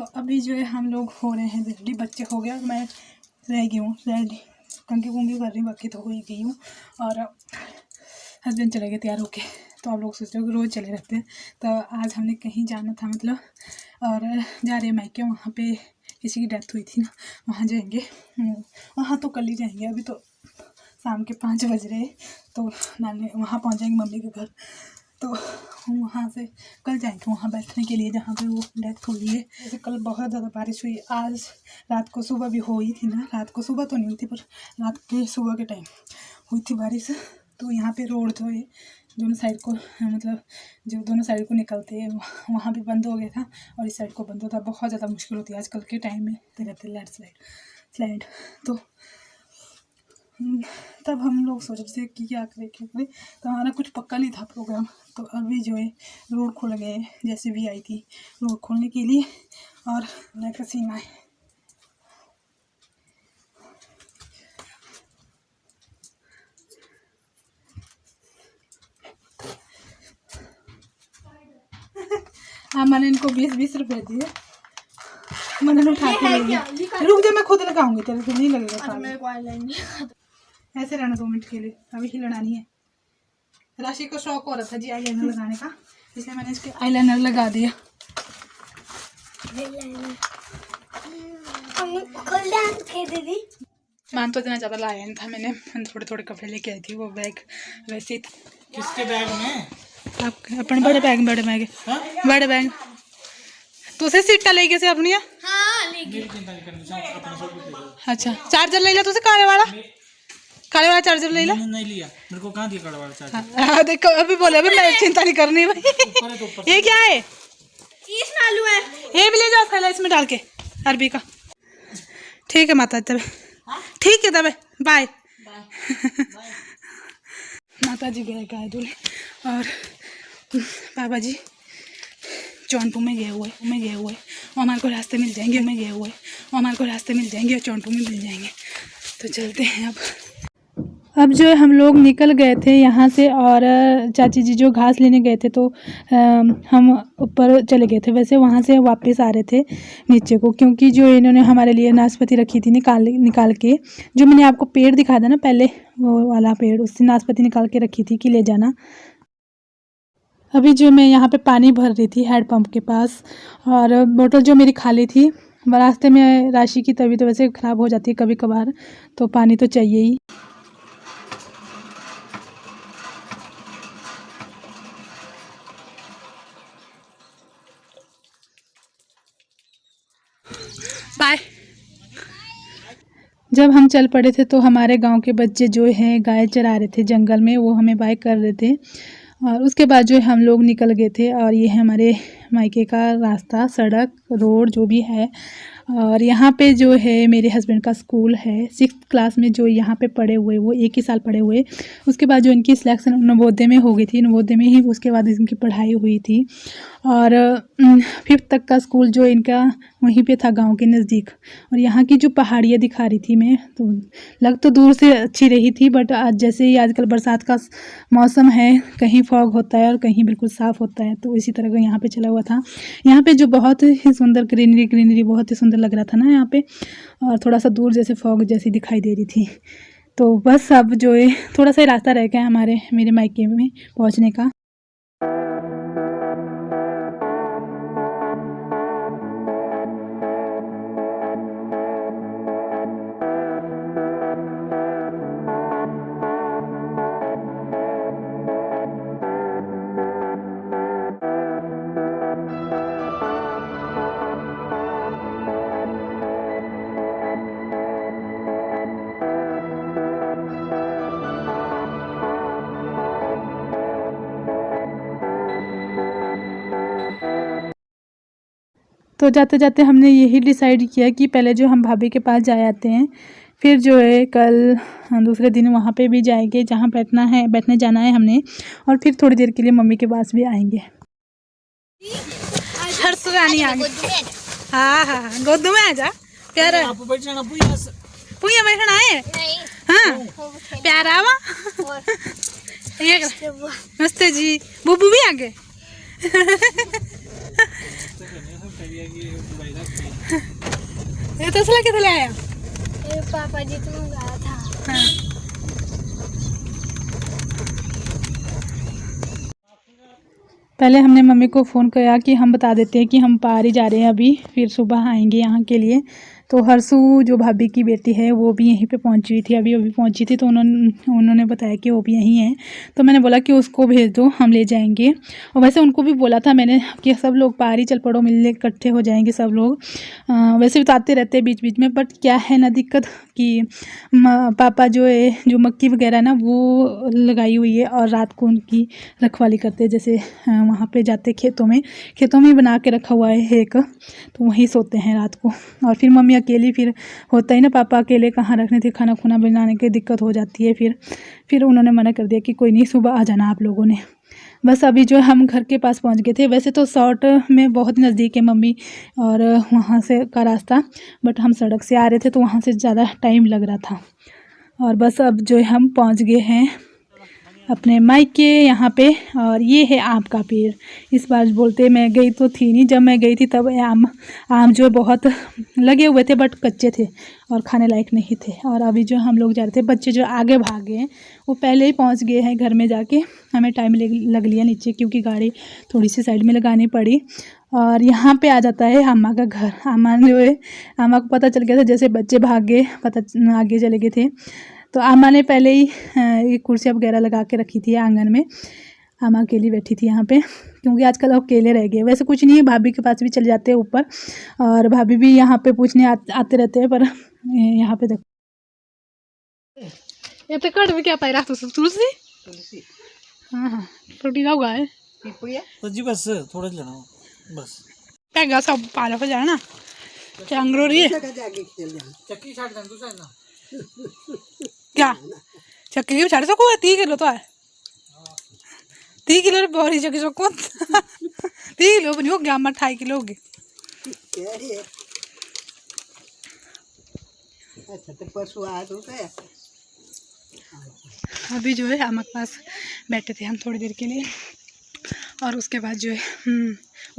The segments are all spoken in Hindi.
तो अभी जो है हम लोग हो रहे हैं रेडी, बच्चे हो गया, मैं रह गई हूँ रेडी, कंगी कुंगी कर रही हूँ, बाकी तो हो ही गई हूँ। और हस्बैंड चले गए तैयार होके। तो आप लोग सोच रहे हो कि रोज़ चले रहते हैं, तो आज हमने कहीं जाना था मतलब, और जा रहे हैं मायके, वहाँ पे किसी की डेथ हुई थी ना, वहाँ जाएंगे। वहाँ तो कल ही जाएंगे, अभी तो शाम के 5 बज रहे, तो नानी वहाँ पहुँच जाएंगे मम्मी के घर। तो वहाँ से कल जाएंगे वहाँ बैठने के लिए जहाँ पे वो डेथ हुई है। जैसे कल बहुत ज़्यादा बारिश हुई, आज रात को सुबह भी हुई थी ना, रात को सुबह तो नहीं हुई थी पर रात के सुबह के टाइम हुई थी बारिश। तो यहाँ पे रोड जो है दोनों साइड को, मतलब जो दोनों साइड को निकलते हैं वहाँ भी बंद हो गया था, और इस साइड को बंद होता, बहुत ज़्यादा मुश्किल होती है आजकल के टाइम में रहते लैंडस्लाइड। तो तब हम लोग सोच रहे थे कि क्या करें। तो हमारा कुछ पक्का नहीं था प्रोग्राम। तो अभी जो है रोड खोल गए, जैसे भी आई थी रोड खोलने के लिए, और नया का सीन आए। हाँ, मैंने इनको 20-20 रुपये दिए, मैंने उठा के ले लिया। रुक जा, मैं खुद लगाऊंगी, तेरे से नहीं लगेगा। ऐसे रहना 2 मिनट के लिए, अभी हिलना नहीं है। राशि को शौक हो रहा था जी आईलाइनर लगाने का, इसलिए मैंने इसके आईलाइनर लगा दिया। मान तो इतना ज़्यादा लाया नहीं था मैंने, थोड़े थोड़े कपड़े लेके आई थी। वो बैग वैसे ही। किसके बैग में? आप अपने बड़े बैग में, बड़े बैग तुसे सीटा ले गए से अपनी? हाँ, लेके। अच्छा, चार्जर ले लिया तुसे काले वाला चार्जर ले लिया? नहीं लिया, मेरे को कहाँ दिया काला वाला चार्जर? हाँ देखो, अभी बोले अभी मैं चिंता नहीं करनी भाई। ये क्या है? आलू है, ये भी ले जाओ, थैला इसमें डाल के अरबी का। ठीक है माता, तबे ठीक है, तबे बाय। माता जी गए गाय दूल्हे, और बाबा जी जौनपुर में गए हुए, हमारे को रास्ते मिल जाएंगे, और जौनपुर में मिल जाएंगे। तो चलते हैं अब जो है हम लोग निकल गए थे यहाँ से, और चाची जी जो घास लेने गए थे, तो हम ऊपर चले गए थे। वैसे वहाँ से वापस आ रहे थे नीचे को, क्योंकि जो इन्होंने हमारे लिए नाशपाती रखी थी निकाल के, जो मैंने आपको पेड़ दिखाया था ना पहले, वो वाला पेड़, उससे नाशपाती निकाल के रखी थी कि ले जाना। अभी जो मैं यहाँ पे पानी भर रही थी हैंडपम्प के पास, और बोतल जो मेरी खाली थी। रास्ते में राशि की तबीयत वैसे ख़राब हो जाती है कभी कभार, तो पानी तो चाहिए ही। बाय। जब हम चल पड़े थे तो हमारे गांव के बच्चे जो हैं गाय चरा रहे थे जंगल में, वो हमें बाय कर रहे थे, और उसके बाद जो हम लोग निकल गए थे। और ये है हमारे मायके का रास्ता, सड़क, रोड जो भी है। और यहाँ पे जो है मेरे हस्बैंड का स्कूल है, 6th क्लास में जो यहाँ पे पढ़े हुए, वो 1 ही साल पढ़े हुए। उसके बाद जो इनकी सिलेक्शन नवोदय में हो गई थी, नवोदय में ही उसके बाद इनकी पढ़ाई हुई थी। और 5th तक का स्कूल जो इनका वहीं पे था गांव के नज़दीक। और यहाँ की जो पहाड़ियाँ दिखा रही थी मैं, तो लग तो दूर से अच्छी रही थी, बट आज जैसे ही आजकल बरसात का मौसम है, कहीं फॉग होता है और कहीं बिल्कुल साफ़ होता है, तो इसी तरह का यहाँ पे चला हुआ था। यहाँ पे जो बहुत ही सुंदर ग्रीनरी बहुत ही सुंदर लग रहा था ना यहाँ पे, और थोड़ा सा दूर जैसे फॉग जैसी दिखाई दे रही थी। तो बस अब जो है थोड़ा सा रास्ता रह गया मेरे मायके में पहुँचने का। तो जाते जाते हमने यही डिसाइड किया कि पहले जो हम भाभी के पास जा आते हैं, फिर जो है कल दूसरे दिन वहाँ पे भी जाएंगे जहाँ बैठने जाना है हमने, और फिर थोड़ी देर के लिए मम्मी के पास भी आएंगे। हर्षरानी आ गई। हाँ, गोद में आ जा, प्यारा पुइया बैठना है। हाँ, प्यारा वा। नमस्ते जी, बुबू भी आ गए। ये तसला कितने आया? मेरे पापा जी तो मंगाया था। हाँ। पहले हमने मम्मी को फ़ोन किया कि हम बता देते हैं कि हम पार ही जा रहे हैं अभी, फिर सुबह आएंगे यहाँ के लिए। तो हर्षू जो भाभी की बेटी है वो भी यहीं पे पहुंची हुई थी, अभी पहुंची थी। तो उन्होंने बताया कि वो भी यहीं है। तो मैंने बोला कि उसको भेज दो, हम ले जाएंगे। और वैसे उनको भी बोला था मैंने कि सब लोग पार ही चल पड़ो, मिलने इकट्ठे हो जाएंगे सब लोग। वैसे भी तो आते रहते हैं बीच बीच में, बट क्या है ना दिक्कत कि पापा जो है जो मक्की वगैरह ना वो लगाई हुई है और रात को उनकी रखवाली करते हैं। जैसे वहाँ पे जाते खेतों में बना के रखा हुआ है एक, तो वहीं सोते हैं रात को। और फिर मम्मी अकेली, फिर होता ही ना पापा अकेले कहाँ रखने थे, खाना खुना बनाने की दिक्कत हो जाती है। फिर उन्होंने मना कर दिया कि कोई नहीं, सुबह आ जाना आप लोगों ने। बस अभी जो हम घर के पास पहुंच गए थे। वैसे तो शॉर्ट में बहुत नज़दीक है मम्मी और वहाँ से का रास्ता, बट हम सड़क से आ रहे थे तो वहाँ से ज़्यादा टाइम लग रहा था। और बस अब जो है हम पहुँच गए हैं अपने मायके यहाँ पे। और ये है आम का पेड़। इस बार बोलते मैं गई तो थी नहीं, जब मैं गई थी तब आम जो बहुत लगे हुए थे बट कच्चे थे और खाने लायक नहीं थे। और अभी जो हम लोग जा रहे थे, बच्चे जो आगे भाग गए हैं वो पहले ही पहुँच गए हैं घर में जाके। हमें टाइम लग लिया नीचे, क्योंकि गाड़ी थोड़ी सी साइड में लगानी पड़ी। और यहाँ पे आ जाता है अम्मा का घर। अम्मा जो है, अम्मा को पता चल गया था जैसे बच्चे भाग गए, पता आगे चले गए थे। तो अम्मा ने पहले ही एक कुर्सियाँ वगैरह लगा के रखी थी आंगन में। अम्मा अकेली बैठी थी यहाँ पे, क्योंकि आजकल अकेले रह गए। वैसे कुछ नहीं है, भाभी के पास भी चले जाते हैं ऊपर, और भाभी भी यहाँ पे पूछने आते रहते हैं। पर यहाँ पे देखो ये तो कट में क्या पाया तुलसी। हाँ रोटी का हुआ है तो जी बस थोड़ा लेना बस पैगा सब पाला हो जाए ना। चांगरो रही है चक्की छाट दें दूसरा ना क्या चक्की की छाड़ सको 30 किलो तो है 30 किलो बोरी चक्की सको 30 किलो बनी हो गया 28 किलो हो गए। अच्छा तो परसों आ तो है। अभी जो है अम्मा के पास बैठे थे हम थोड़ी देर के लिए, और उसके बाद जो है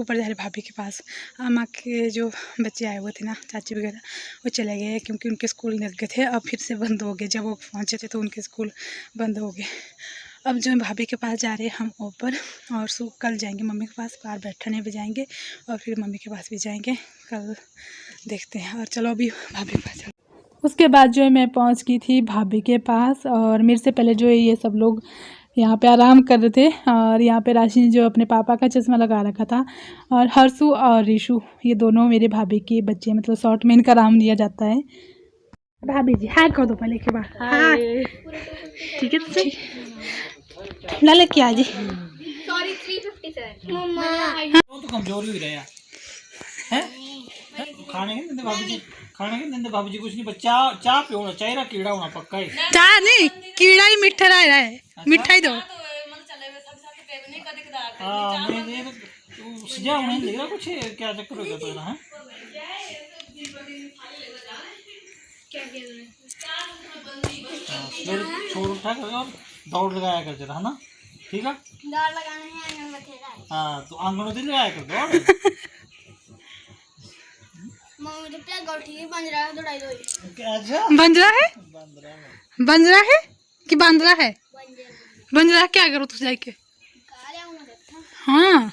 ऊपर जा रहे भाभी के पास। अम्मा के जो बच्चे आए हुए थे ना, चाची वगैरह, वो चले गए क्योंकि उनके स्कूल लग गए थे। अब फिर से बंद हो गए, जब वो पहुँचे थे तो उनके स्कूल बंद हो गए। अब जो है भाभी के पास जा रहे हैं हम ऊपर, और कल जाएंगे मम्मी के पास, बाहर बैठने भी जाएंगे और फिर मम्मी के पास भी जाएंगे कल, देखते हैं। और चलो अभी भाभी के पास चलो। उसके बाद जो है मैं पहुंच गई थी भाभी के पास, और मेरे से पहले जो है ये सब लोग यहाँ पे आराम कर रहे थे। और यहाँ पे राशि ने जो अपने पापा का चश्मा लगा रखा था, और हर्षु और ऋषु ये दोनों मेरे भाभी के बच्चे, मतलब शॉर्ट में इनका नाम लिया जाता है। भाभी जी हाय कर दो पहले के बाद। हाय ठीक है तो ला ले क्या जी। सॉरी 357 मम्मा तो कमजोर ही रहे हैं खाने के दिन भाभी जी खाने के दिन भाभी जी कुछ नहीं बच्चा चाह पियो चाह कीड़ा होना पक्का है। चाह नहीं कीड़ा ही मिठा रहा है, मिठाई दो। हाँ मैं सजा होने नहीं लगा कुछ क्या चक्कर हो गया ना है छोड़ उठा कर और दौड़ लगाया कर जरा है ना, ठीक है दौड़ लगाने हैं आंगन में खेला। हाँ तो आंगनों से लगाया कर दौड़ मम्मी तो क्या गौठी बन रहा है दौड़ाई दो अच्छा बंजरा है, बंजरा है कि बांद्रा है, बन जाए बंजरा क्या करो तुझ जाके। काले आऊं देखता हाँ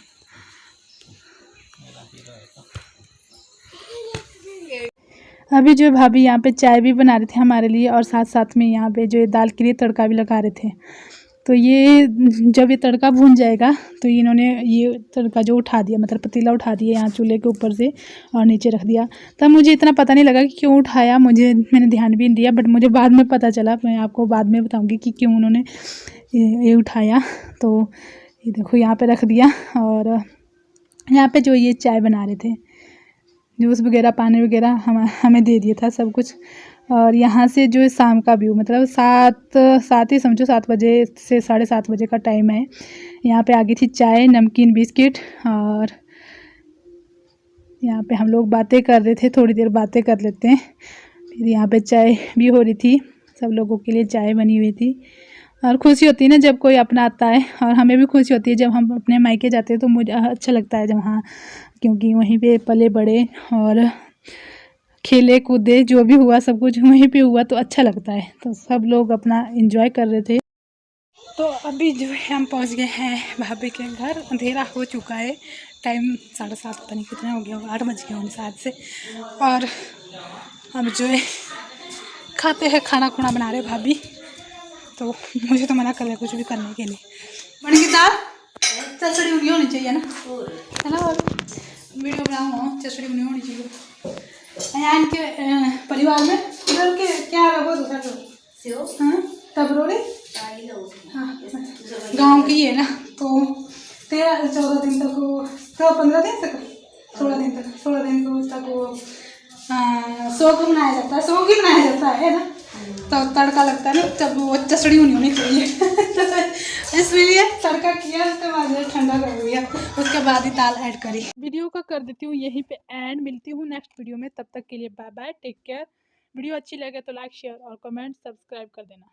अभी जो भाभी यहाँ पे चाय भी बना रहे थे हमारे लिए, और साथ साथ में यहाँ पे जो दाल के लिए तड़का भी लगा रहे थे। तो ये जब ये तड़का भून जाएगा तो इन्होंने ये तड़का जो उठा दिया, मतलब पतीला उठा दिया यहाँ चूल्हे के ऊपर से और नीचे रख दिया। तब मुझे इतना पता नहीं लगा कि क्यों उठाया, मैंने ध्यान भी नहीं दिया, बट मुझे बाद में पता चला। मैं आपको बाद में बताऊँगी कि क्यों उन्होंने ये उठाया। तो ये देखो यहाँ पर रख दिया, और यहाँ पर जो ये चाय बना रहे थे, जूस वगैरह पानी वगैरह हमें दे दिया था सब कुछ। और यहाँ से जो है शाम का व्यू, मतलब सात ही समझो 7 बजे से 7:30 बजे का टाइम है। यहाँ पे आ गई थी चाय, नमकीन, बिस्किट, और यहाँ पे हम लोग बातें कर रहे थे, थोड़ी देर बातें कर लेते हैं। फिर यहाँ पे चाय भी हो रही थी, सब लोगों के लिए चाय बनी हुई थी। और खुशी होती है ना जब कोई अपना आता है, और हमें भी खुशी होती है जब हम अपने मायके जाते हैं तो मुझे अच्छा लगता है जब वहाँ, क्योंकि वहीं पे पले बड़े और खेले कूदे, जो भी हुआ सब कुछ वहीं पे हुआ तो अच्छा लगता है। तो सब लोग अपना एंजॉय कर रहे थे। तो अभी जो है हम पहुंच गए हैं भाभी के घर। अंधेरा हो चुका है, टाइम 7:30 पता नहीं कितना हो गया होगा, 8 बज गए होंगे शायद से। और हम जो है खाते हैं, खाना खुना बना रहे भाभी। तो मुझे तो मना कर रहे कुछ भी करने के लिए। बन की दाल चचड़ी उनी होनी चाहिए ना, है ना। और वीडियो बनाऊँ चचड़ी उनी होनी चाहिए। यहाँ इनके परिवार में उधर के क्या रहो दूसरा हाँ तब रोड़े हाँ गाँव की है ना। तो 13-14 दिन तक वो, तो 15 दिन तक 16 दिन तक वो सोग बनाया जाता है, सोग ही बनाया जाता है ना। तो तड़का लगता है ना, तब वो चचड़ी होनी चाहिए इसलिए तड़का किया, उसके बाद ठंडा कर दिया, उसके बाद ही दाल ऐड करी। वीडियो का कर देती हूँ यहीं पे एंड, मिलती हूँ नेक्स्ट वीडियो में, तब तक के लिए bye bye, take care. Video अच्छी लगे तो लाइक शेयर और कमेंट सब्सक्राइब कर देना।